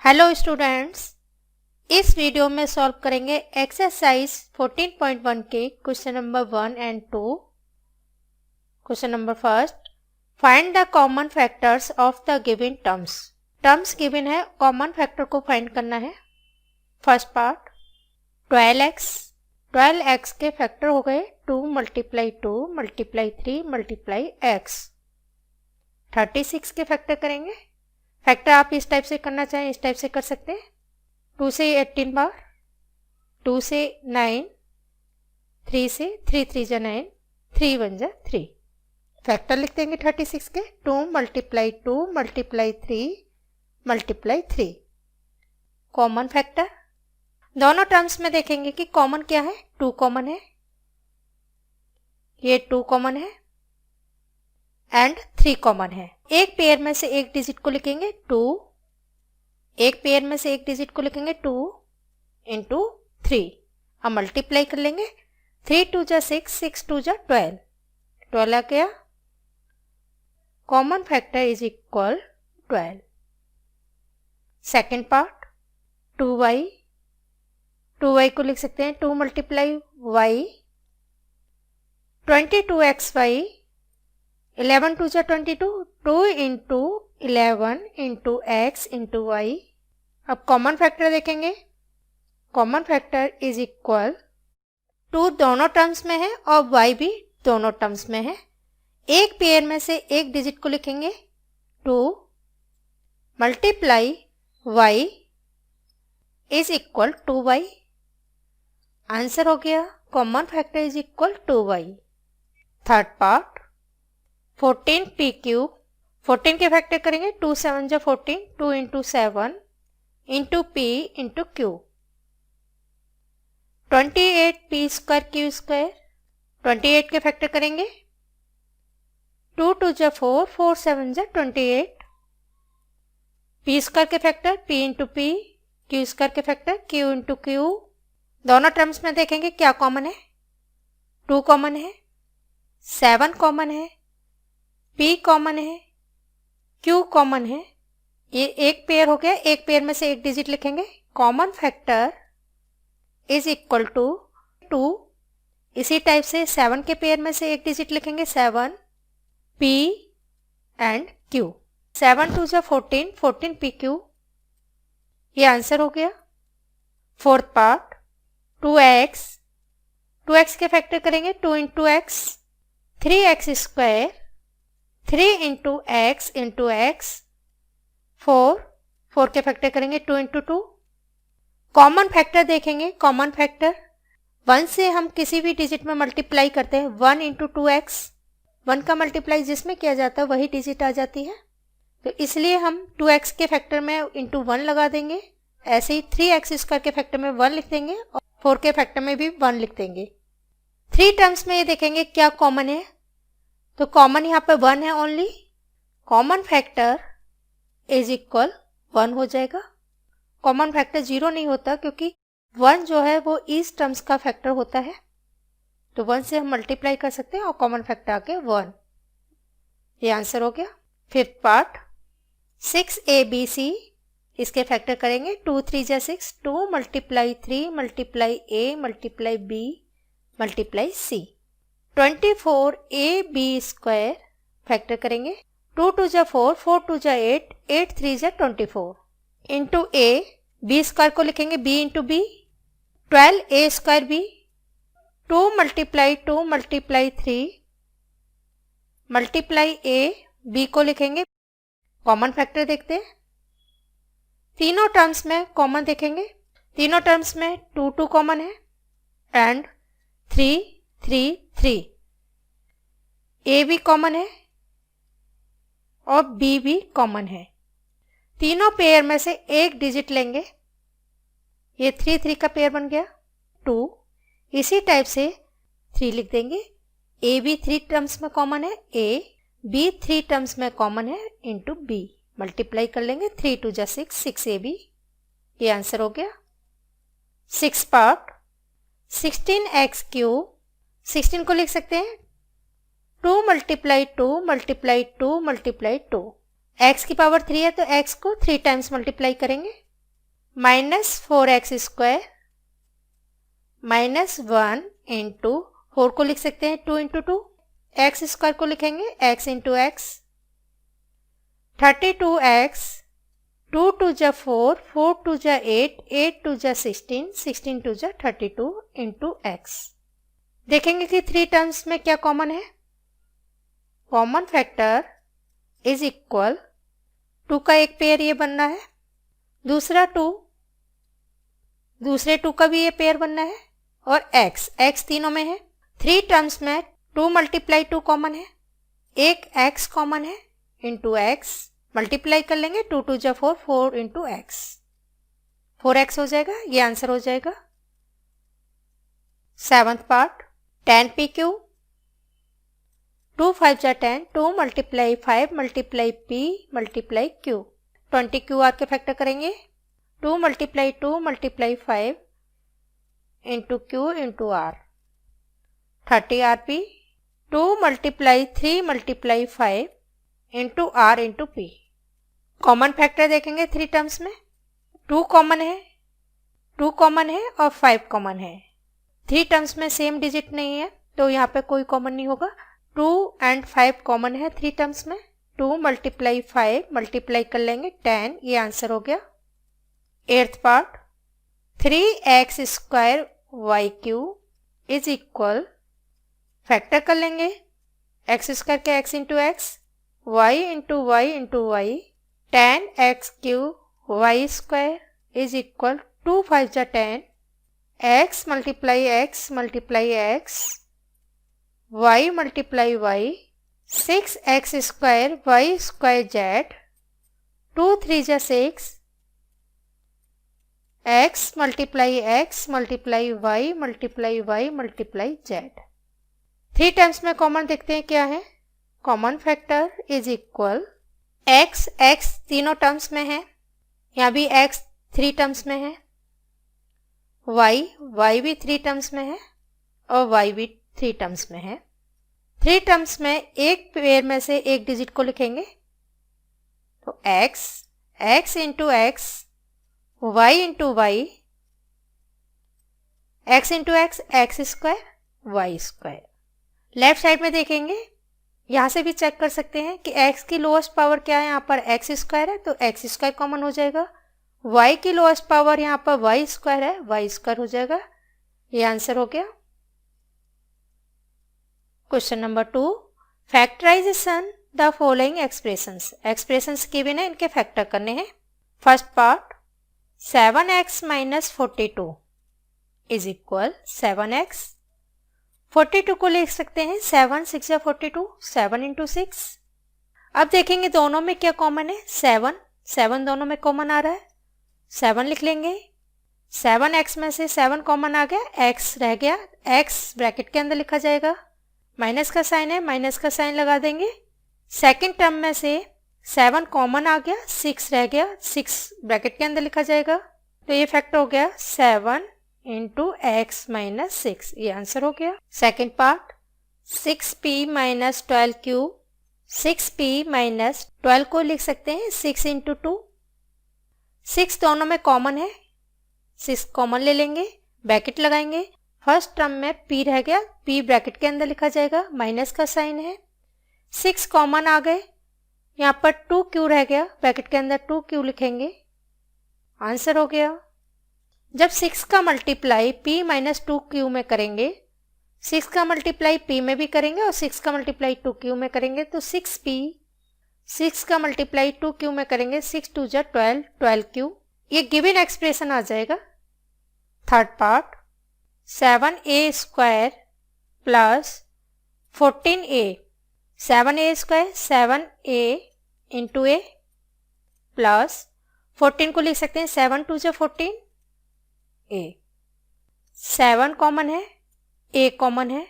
Hello students, इस video में solve करेंगे एक्सरसाइज 14.1 के question number 1 and 2। Question number first, find the common factors of the given terms. Terms given है, common factor को find करना है। फर्स्ट पार्ट 12x के फैक्टर हो गए 2 मल्टीप्लाई 2 मल्टीप्लाई 3 मल्टीप्लाई x। 36 के फैक्टर करेंगे। फैक्टर आप इस टाइप से करना चाहें इस टाइप से कर सकते हैं। 2 से 18 बार, 2 से 9, 3 से 3 3 जा 9, 3 1 जा 3। फैक्टर लिख देंगे 36 के 2 multiply 2 multiply 3 multiply 3। Common factor दोनों टर्म्स में देखेंगे कि कॉमन क्या है। 2 कॉमन है, ये 2 कॉमन है एंड 3 कॉमन है। एक पेयर में से एक डिजिट को लिखेंगे 2, एक पेयर में से एक डिजिट को लिखेंगे 2 इंटू 3। अब मल्टीप्लाई कर लेंगे। 3 2 जा 6, 6 2 जा 12, 12 आ गया। Common factor is equal 12। Second part 2y, 2y को लिख सकते हैं 2 मल्टीप्लाई y, 22xy, 11 2 जा 22, 2 into 11 into x into y। अब कॉमन फैक्टर देखेंगे। कॉमन फैक्टर इज इक्वल 2 दोनों टर्म्स में है और y भी दोनों टर्म्स में है। एक पेयर में से एक डिजिट को लिखेंगे 2 multiply y is equal 2y। Answer हो गया common factor is equal 2y। Third part 14 p cube, 14 के फैक्टर करेंगे 2 7 जा 14, 2 into 7 into p into Q. 28 p square Q square, 28 के फैक्टर करेंगे 2 2 जा 4, 4 7 जा 28। p स्क्वायर के factor p into p, Q square के फैक्टर q इंटू क्यू। दोनों टर्म्स में देखेंगे क्या कॉमन है। 2 कॉमन है, 7 कॉमन है, p कॉमन है, q कॉमन है। ये एक पेयर हो गया, एक पेयर में से एक डिजिट लिखेंगे। Common factor is equal to 2। इसी टाइप से 7 के पेयर में से एक डिजिट लिखेंगे 7, p एंड q। 7 2 जा 14, 14 p q। ये आंसर हो गया। फोर्थ पार्ट 2x, 2x के फैक्टर करेंगे 2 into x, 3x square, 3 into x into x, 4, 4 के फैक्टर करेंगे 2 इंटू 2। कॉमन फैक्टर देखेंगे। कॉमन फैक्टर 1 से हम किसी भी डिजिट में मल्टीप्लाई करते हैं 1 इंटू 2x। 1 का मल्टीप्लाई जिसमें किया जाता है वही डिजिट आ जाती है, तो इसलिए हम 2x के फैक्टर में इंटू 1 लगा देंगे। ऐसे ही 3x स्क्वायर के फैक्टर में 1 लिख देंगे और 4 के फैक्टर में भी 1 लिख देंगे। 3 टर्म्स में ये देखेंगे क्या कॉमन है, तो कॉमन यहाँ पे 1 है only. Common factor is equal 1 हो जाएगा। कॉमन फैक्टर 0 नहीं होता क्योंकि 1 जो है वो इस टर्म्स का फैक्टर होता है, तो 1 से हम मल्टीप्लाई कर सकते हैं और कॉमन फैक्टर आके 1। ये आंसर हो गया। फिफ्थ पार्ट 6abc, इसके फैक्टर करेंगे 2 3 जा 6, 2 multiply 3 multiply a multiply b multiply c। 24ab square factor करेंगे 2 2 जा 4, 4 2 जा 8, 8 3 जा 24 इंटू a। b स्क्वायर को लिखेंगे b into b, 12a square b। 2 multiply 2 multiply 3 multiply a, b को लिखेंगे। कॉमन फैक्टर देखते हैं। तीनों टर्म्स में कॉमन देखेंगे। तीनों टर्म्स में 2 2 कॉमन है एंड 3 3 3। a भी कॉमन है और b भी कॉमन है। तीनों पेयर में से एक डिजिट लेंगे। ये 3 3 का पेयर बन गया 2। इसी टाइप से 3 लिख देंगे। a भी 3 टर्म्स में कॉमन है, a b 3 टर्म्स में कॉमन है इंटू b। मल्टीप्लाई कर लेंगे 3 2 जा 6, 6ab। ये आंसर हो गया। 6 पार्ट 16x क्यूब, 16 को लिख सकते हैं 2 मल्टीप्लाई 2 मल्टीप्लाई 2 मल्टीप्लाई 2। x की पावर 3 है तो x को 3 टाइम्स मल्टीप्लाई करेंगे माइनस 4x² माइनस 1 इंटू 4 को लिख सकते हैं 2 इंटू 2, एक्स स्क्वायर को लिखेंगे x into x, 32x, 2 to जा 4, 4 टू जा 8, 8 टू जा 16, 16 टू जा 32 इंटू एक्स। देखेंगे कि 3 टर्म्स में क्या कॉमन है। कॉमन फैक्टर इज इक्वल 2 का एक पेयर ये बनना है, दूसरा 2, दूसरे 2 का भी ये पेयर बनना है, और x तीनों में है। 3 टर्म्स में 2 मल्टीप्लाई 2 कॉमन है, एक x कॉमन है इंटू x, मल्टीप्लाई कर लेंगे 2 टू जा 4, 4 इंटू एक्स, 4x हो जाएगा, ये आंसर हो जाएगा। 7th पार्ट, 10p³ 2 5 जा 10, 2 multiply 5 multiply p multiply q, 20q r के फैक्टर करेंगे, 2 multiply 2 multiply 5 into q into r, 30rp, 2 multiply 3 multiply 5 into r into p। Common factor देखेंगे 3 टर्म्स में, 2 कॉमन है, 2 कॉमन है और 5 कॉमन है। 3 टर्म्स में सेम डिजिट नहीं है तो यहाँ पे कोई कॉमन नहीं होगा। 2 एंड 5 कॉमन है 3 टर्म्स में, 2 मल्टीप्लाई 5 मल्टीप्लाई कर लेंगे 10, ये आंसर हो गया। 8th part, 3x² y³ is equal, factor कर लेंगे x² के x into x, y into y into y, 10x³ y² is equal 2 5 जा 10, x multiply x multiply x, y multiply y, 6x² y² z, 2 3 जा 6, x multiply x multiply y multiply y multiply z। 3 terms में common देखते हैं क्या है। Common factor is equal x तीनों terms में है, यहाँ भी x 3 टर्म्स में है, y भी 3 टर्म्स में है और y भी 3 टर्म्स में है। 3 टर्म्स में एक पेयर में से एक डिजिट को लिखेंगे, तो x into x, y into y, x into x² y²। Left side में देखेंगे, यहाँ से भी चेक कर सकते हैं कि x की लोएस्ट पावर क्या है, यहाँ पर x² है तो x² कॉमन हो जाएगा, y की लोएस्ट पावर यहाँ पर y² है, y² हो जाएगा, ये आंसर हो गया। Question number 2, factorization the following expressions के बिना इनके फैक्टर करने हैं। First part, 7x minus 42 is equal 7x, 42 को लिख सकते हैं 7 6 या 42, 7 इंटू 6। अब देखेंगे दोनों में क्या कॉमन है, 7 दोनों में कॉमन आ रहा है, 7 लिख लेंगे, 7x में से 7 कॉमन आ गया, x रह गया, x ब्रैकेट के अंदर लिखा जाएगा, माइनस का साइन है, माइनस का साइन लगा देंगे। सेकंड टर्म में से 7 कॉमन आ गया, 6 रह गया, 6 ब्रैकेट के अंदर लिखा जाएगा, तो ये फैक्टर हो गया 7 इंटू x माइनस 6, ये आंसर हो गया। Second part, 6p minus 12q, 6p minus 12 को लिख सकते हैं 6 इंटू 2, 6 दोनों में कॉमन है, 6 कॉमन ले लेंगे, ब्रैकेट लगाएंगे, फर्स्ट टर्म में p रह गया, p ब्रैकेट के अंदर लिखा जाएगा, माइनस का साइन है, 6 कॉमन आ गए, यहाँ पर 2q रह गया, ब्रैकेट के अंदर 2q लिखेंगे, आंसर हो गया। जब 6 का मल्टीप्लाई p माइनस 2q में करेंगे, 6 का मल्टीप्लाई p में भी करेंगे और 6 का मल्टीप्लाई 2q में करेंगे, तो 6p, 6 का मल्टीप्लाई 2q में करेंगे, 6 2 जा 12, 12q, ये गिवन एक्सप्रेशन आ जाएगा। Third part, 7a² plus 14a, 7a² 7a into a plus 14 को लिख सकते हैं 7 2 जा 14 a, 7 कॉमन है, a कॉमन है,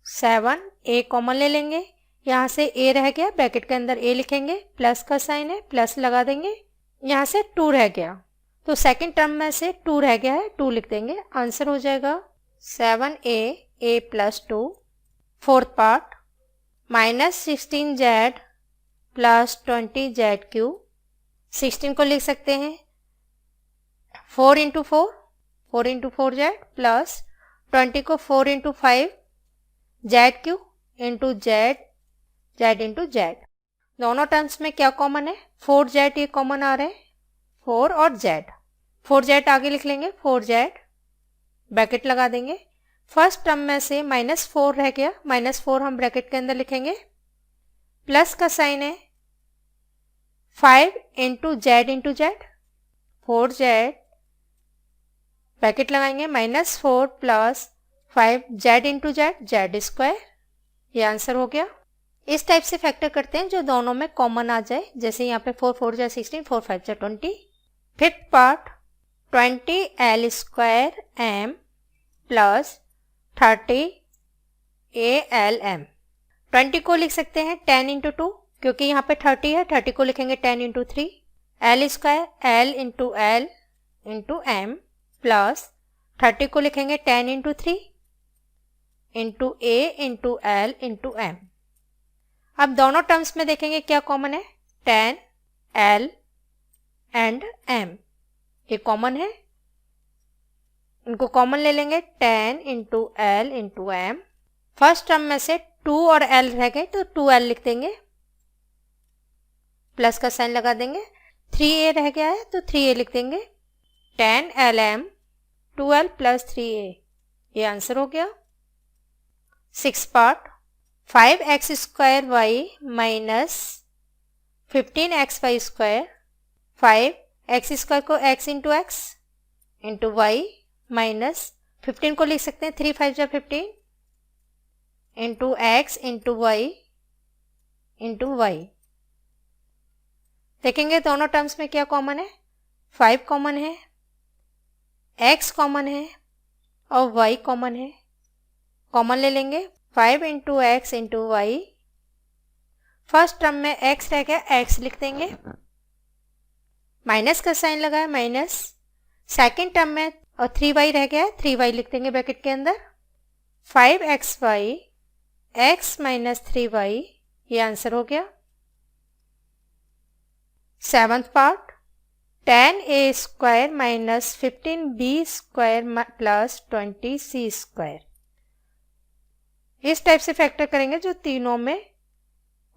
7 a कॉमन ले लेंगे, यहाँ से a रह गया, ब्रैकेट के अंदर a लिखेंगे, प्लस का साइन है, प्लस लगा देंगे, यहाँ से 2 रह गया, तो सेकंड टर्म में से 2 रह गया है, 2 लिख देंगे, आंसर हो जाएगा 7a plus 2। Fourth part, minus 16z plus 20z cube, 16 को लिख सकते हैं 4 इंटू 4 जेड प्लस 20 को 4 into 5 Z Q into Z into Z. दोनों टर्म्स में क्या कॉमन है? 4 जेड ये कॉमन आ रहा है, 4 और जेड। 4 जेड आगे लिख लेंगे, 4 जेड ब्रैकेट लगा देंगे। फर्स्ट टर्म में से -4 रह गया, -4 हम ब्रैकेट के अंदर लिखेंगे, प्लस का साइन है 5 इंटू जेड 4 जेड ब्रैकेट लगाएंगे, -4 plus 5 Z into Z square. ये आंसर हो गया। इस टाइप से फैक्टर करते हैं जो दोनों में कॉमन आ जाए, जैसे यहाँ पे 4 4 जा 16, 4 5 जा 20। Fifth part 20l square m plus 30 ALM। 20 को लिख सकते हैं 10 इंटू 2, क्योंकि यहाँ पे 30 है, 30 को लिखेंगे 10 into 3। L square L into M plus 30 को लिखेंगे 10 into 3 into A into L into M। अब दोनों टर्म्स में देखेंगे क्या कॉमन है, 10 L एंड M ये कॉमन है, इनको कॉमन ले लेंगे 10 into L into M। First term में से 2 और L रह गए तो 2L लिख देंगे, प्लस का साइन लगा देंगे। 3A रह गया है तो 3A लिख देंगे, 10LM 2L प्लस 3A। ये आंसर हो गया। 6 part 5x square y minus 15xy square. 5x square को x into x into y minus 15 को लिख सकते हैं 3 5 जा 15 into x into y into y. देखेंगे दोनों टर्म्स में क्या कॉमन है, 5 कॉमन है, x कॉमन है और y कॉमन है। कॉमन ले लेंगे 5 into x into y. First term में x रह गया, x लिख देंगे, माइनस का साइन लगा है माइनस। सेकेंड टर्म में और 3y रह गया है, 3y लिख देंगे ब्रैकेट के अंदर। 5xy x माइनस 3y ये आंसर हो गया। 7th part 10a square minus 15b square plus 20c square. इस टाइप से फैक्टर करेंगे जो तीनों में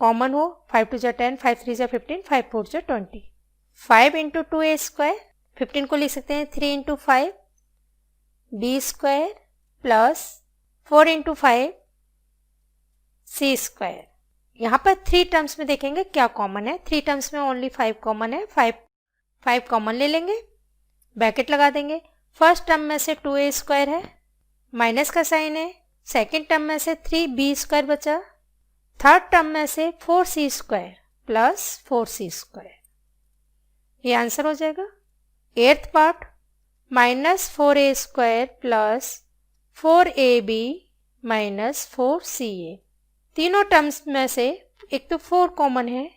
कॉमन हो। 5 2 जा 10, 5 3 जा 15, 5 4 जा 20। 5 इंटू 2a स्क्वायर, 15 को लिख सकते हैं 3 into 5 b square plus 4 into 5 c square. यहाँ पर 3 टर्म्स में देखेंगे क्या कॉमन है। 3 टर्म्स में ओनली 5 कॉमन है, 5 कॉमन ले लेंगे, ब्रैकेट लगा देंगे। फर्स्ट टर्म में से 2a स्क्वायर है, माइनस का साइन है। सेकेंड टर्म में से 3b स्क्वायर बचा। थर्ड टर्म में से 4c square plus 4c square. ये आंसर हो जाएगा। 8th part -4a square plus 4ab minus 4ca। तीनों टर्म्स में से एक तो 4 कॉमन है,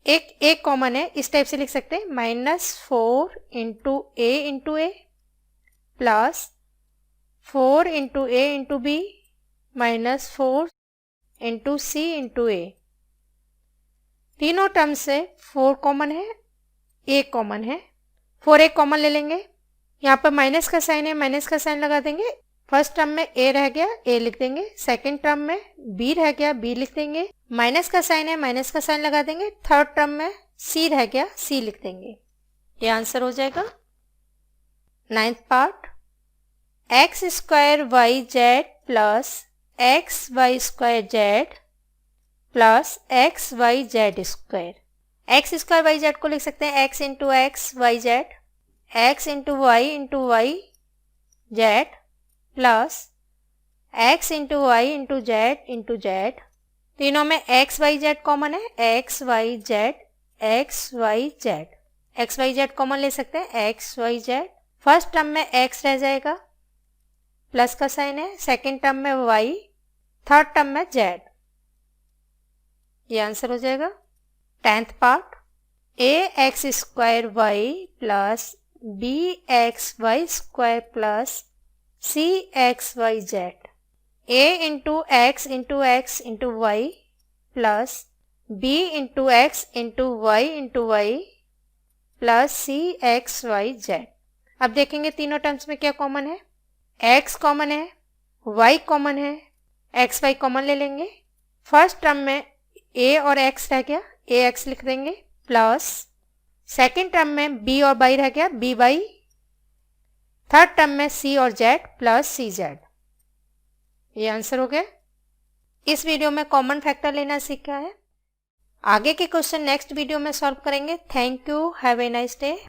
एक कॉमन है, इस टाइप से लिख सकते हैं -4 into a plus 4 into a into b minus 4 into c into a। तीनों टर्म से 4 कॉमन है, a कॉमन है, 4a कॉमन ले लेंगे। यहाँ पर माइनस का साइन है, माइनस का साइन लगा देंगे। फर्स्ट टर्म में a रह गया, a लिख देंगे। सेकेंड टर्म में b रह गया, b लिख देंगे। माइनस का साइन है, माइनस का साइन लगा देंगे। थर्ड टर्म में c रह गया, c लिख देंगे। ये आंसर हो जाएगा। 9th part x square y z plus x y square z plus x y z square. X square y z को लिख सकते हैं x into x y z, x into y z plus x into y into z. तीनों में x y z common है, x y z common ले सकते हैं, x y z. First term में x रह जाएगा, प्लस का साइन है। सेकेंड टर्म में y, थर्ड टर्म में z। ये आंसर हो जाएगा। 10th part ax square y plus bxy square plus cxyz। a into x into y plus b into x into y plus c x y z. अब देखेंगे तीनों terms में क्या common है। x कॉमन है, y common है, x y common ले लेंगे। फर्स्ट टर्म में a और x रह गया, ax लिख देंगे, प्लस सेकेंड टर्म में b और y रह गया, by। थर्ड टर्म में c और z प्लस सी जेड। ये आंसर हो गया। इस वीडियो में कॉमन फैक्टर लेना सीखा है। आगे के क्वेश्चन नेक्स्ट वीडियो में सॉल्व करेंगे। Thank you, have a nice day.